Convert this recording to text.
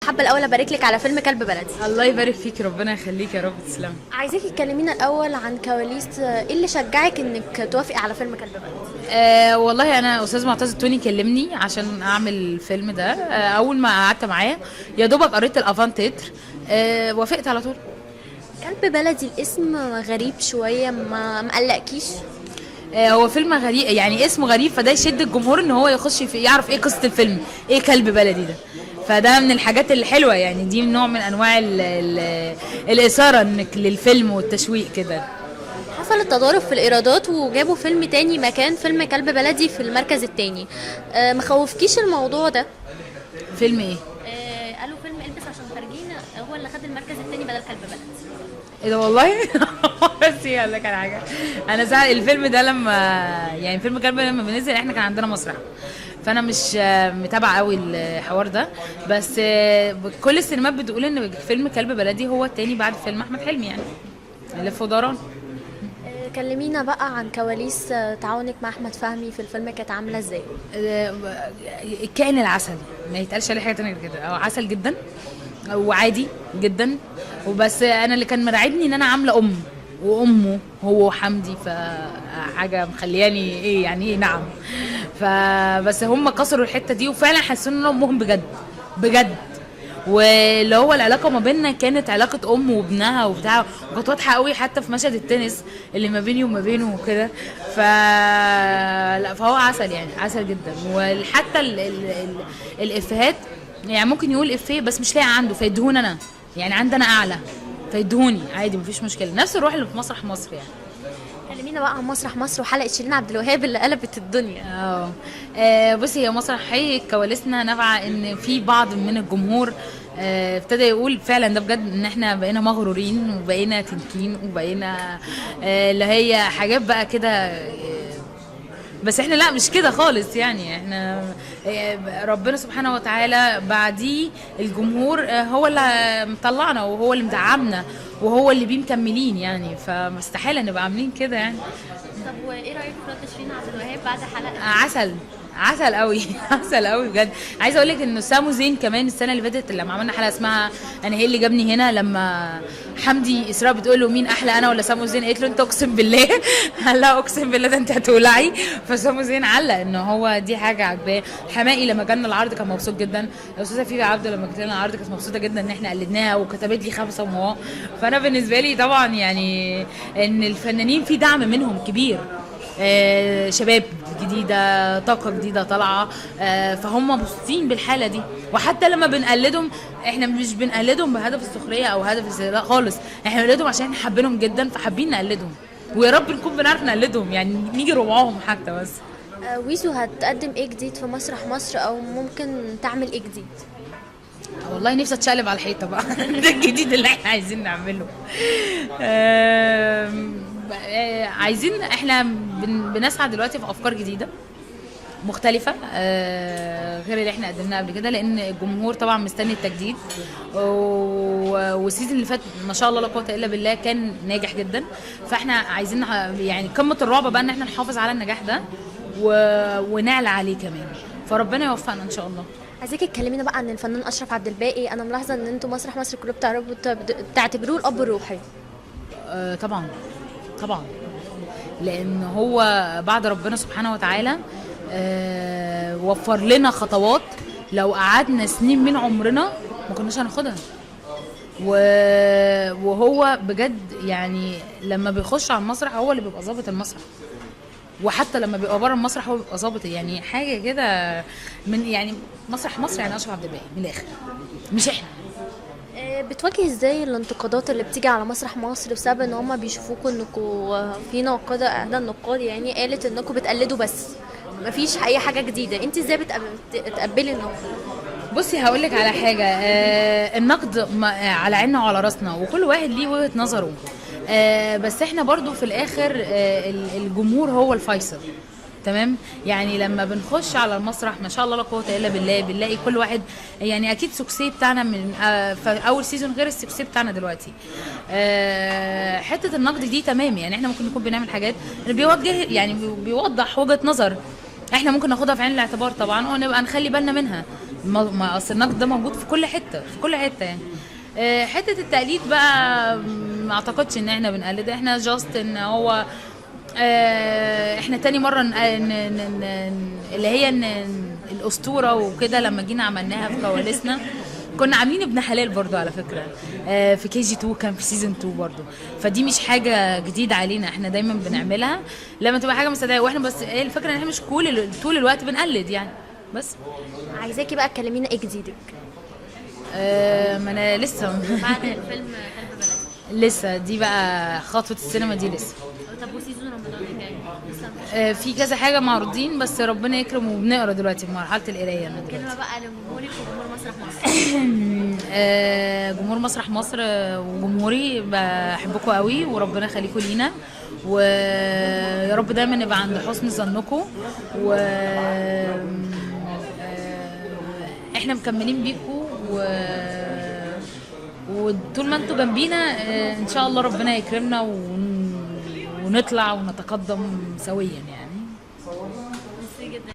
حابه الاول ابارك لك على فيلم كلب بلدي. الله يبارك فيك، ربنا يخليك يا رب، تسلمي. عايزاكي تكلمينا الاول عن كواليس ايه اللي شجعك انك توافقي على فيلم كلب بلدي؟ والله انا استاذ معتز التوني كلمني عشان اعمل الفيلم ده. اول ما قعدت معاه يا دوبك قريت الافان تتر، وافقت على طول. كلب بلدي الاسم غريب شويه، ما مقلقكيش؟ هو فيلم غريب، يعني اسمه غريب، فده يشد الجمهور ان هو يخش في يعرف ايه قصة الفيلم، ايه كلب بلدي ده. فده من الحاجات الحلوة، يعني دي نوع من انواع الاثارة انك للفيلم والتشويق كده. حصل التضارب في الايرادات وجابوا فيلم تاني مكان فيلم كلب بلدي في المركز التاني، مخوفكيش الموضوع ده؟ فيلم ايه؟ قالوا فيلم البس عشان خارجين هو اللي خد المركز التاني بدل كلب بلدي. ايه ده والله. بس هقول لك على حاجه، انا ساعة الفيلم ده لما يعني فيلم كلب لما بنزل احنا كان عندنا مسرح، فانا مش متابعه قوي الحوار ده، بس كل السينمات بتقول ان فيلم كلب بلدي هو التاني بعد فيلم احمد حلمي، يعني لف ودوران. كلمينا بقى عن كواليس تعاونك مع احمد فهمي في الفيلم، كانت عامله ازاي؟ الكائن العسلي، ما يتقالش عليه حاجه تانية غير كده، هو عسل جدا وعادي جدا، وبس انا اللي كان مراعبني ان انا عامله وامه هو حمدي، فحاجه مخلياني ايه يعني ايه نعم. فبس هم كسروا الحته دي وفعلا حسوا ان امهم بجد بجد، واللي هو العلاقه ما بيننا كانت علاقه ام وابنها وبتاع، وكانت واضحه قوي حتى في مشهد التنس اللي ما بيني وما بينه وكده. لا فهو عسل، يعني عسل جدا. وحتى الافيهات، يعني ممكن يقول افيه بس مش لاقي عنده فيدهون انا، يعني عندنا اعلى فيدهوني عادي مفيش مشكله، نفس الروح اللي في مسرح مصر يعني. كلمينا بقى عن مسرح مصر وحلقه شيرين عبد الوهاب اللي قلبت الدنيا. بصي، هي مسرح حقيقي كواليسنا نابعه ان في بعض من الجمهور ابتدى يقول فعلا ده بجد ان احنا بقينا مغرورين وبقينا تنكين وبقينا اللي هي حاجات بقى كده، بس احنا لا مش كده خالص، يعني احنا ربنا سبحانه وتعالى بعديه الجمهور هو اللي مطلعنا وهو اللي مدعمنا وهو اللي بيه مكملين، يعني فمستحيل نبقى عاملين كده يعني. طب وايه رايك في رد شيرين عبد الوهاب بعد حلقه؟ عسل قوي. عسل قوي بجد. عايزه اقول لك انه سامو زين كمان السنه اللي فاتت لما عملنا حلقه اسمها انا ايه اللي جابني هنا، لما حمدي اسراء بتقول له مين احلى انا ولا سامو زين، قالت له انت اقسم بالله. قال لها اقسم بالله ده انت هتولعي. فسامو زين علق ان هو دي حاجه عجباه. حمائي لما جالنا العرض كان مبسوط جدا. الاستاذه فيفي عبده لما جت لنا العرض كانت مبسوطه جدا ان احنا قلدناها وكتبت لي 5 ومواء. فانا بالنسبه لي طبعا يعني ان الفنانين في دعم منهم كبير، شباب جديده، طاقه جديده طالعه، فهم مبسوطين بالحاله دي. وحتى لما بنقلدهم احنا مش بنقلدهم بهدف السخريه او هدف لا خالص، احنا بنقلدهم عشان احنا حابينهم جدا فحابين نقلدهم، ويا رب نكون بنعرف نقلدهم، يعني نيجي ربعهم حتى. بس ويزو هتقدم ايه جديد في مسرح مصر او ممكن تعمل ايه جديد؟ والله نفسي اتشقلب على الحيطه بقى. ده الجديد اللي احنا عايزين نعمله. عايزين احنا بنسعى دلوقتي في افكار جديده مختلفه غير اللي احنا قدمناها قبل كده، لان الجمهور طبعا مستني التجديد. والسيزون اللي فات ما شاء الله لا قوه الا بالله كان ناجح جدا، فاحنا عايزين يعني قمه الرعب بقى ان احنا نحافظ على النجاح ده ونعلى عليه كمان، فربنا يوفقنا ان شاء الله. عايزاكي تكلمينا بقى عن الفنان اشرف عبد الباقي. انا ملاحظه ان انتوا مسرح مصر كله بتعتبروه الاب الروحي. طبعا طبعا، لان هو بعد ربنا سبحانه وتعالى وفر لنا خطوات لو قعدنا سنين من عمرنا ما كناش هناخدها. وهو بجد يعني لما بيخش على المسرح هو اللي بيبقى ظابط المسرح، وحتى لما بيبقى بره المسرح هو بيبقى ظابط، يعني حاجه كده من يعني مسرح مصر يعني اشرف عبد الباقي من الاخر، مش احنا. بتواجهي ازاي الانتقادات اللي بتيجي على مسرح مصر بسبب ان هم بيشوفوكوا انكوا في ناقده، احدى النقاد يعني قالت انكوا بتقلدوا بس مفيش اي حاجه جديده، انت ازاي بتقبلي النقد؟ بصي هقول لك على حاجه، النقد على عيننا وعلى راسنا وكل واحد ليه وجهه نظره، بس احنا برضو في الاخر الجمهور هو الفيصل، تمام؟ يعني لما بنخش على المسرح ما شاء الله لا قوه الا بالله بنلاقي كل واحد، يعني اكيد سوكسي بتاعنا من في اول سيزون غير السوكسي بتاعنا دلوقتي. حته النقد دي تمام، يعني احنا ممكن نكون بنعمل حاجات بيوجه، يعني بيوضح وجهه نظر احنا ممكن ناخدها في عين الاعتبار طبعا ونبقى نخلي بالنا منها، ما اصل النقد ده موجود في كل حته، في كل حته يعني. حته التقليد بقى ما اعتقدش ان احنا بنقلد، احنا جاست ان هو احنا تاني مره اللي هي الاسطوره وكده لما جينا عملناها في كواليسنا. كنا عاملين ابن حلال برضو على فكره، في كي جي 2 كان في سيزون 2 برضو. فدي مش حاجه جديده علينا، احنا دايما بنعملها لما تبقى حاجه مستدعيه، واحنا بس ايه الفكره ان احنا مش طول الوقت بنقلد يعني بس. عايزاكي بقى تكلمينا ايه جديدك ما انا لسه بعد الفيلم كلب بلد؟ لسه دي بقى خطوه السينما دي لسه. طب وسيزون رمضان الجاي لسه؟ في كذا حاجه معروضين بس ربنا يكرم، وبنقرا دلوقتي في مرحله القرايه. كلمه بقى لجمهورك وجمهور مسرح مصر. جمهور مسرح مصر وجمهوري بحبكم قوي، وربنا يخليكم لينا، ويا رب دايما نبقى عند حسن ظنكم، و احنا مكملين بيكم، وطول ما انتوا جنبينا ان شاء الله ربنا يكرمنا ونطلع ونتقدم سويا يعني. ميرسي جدا.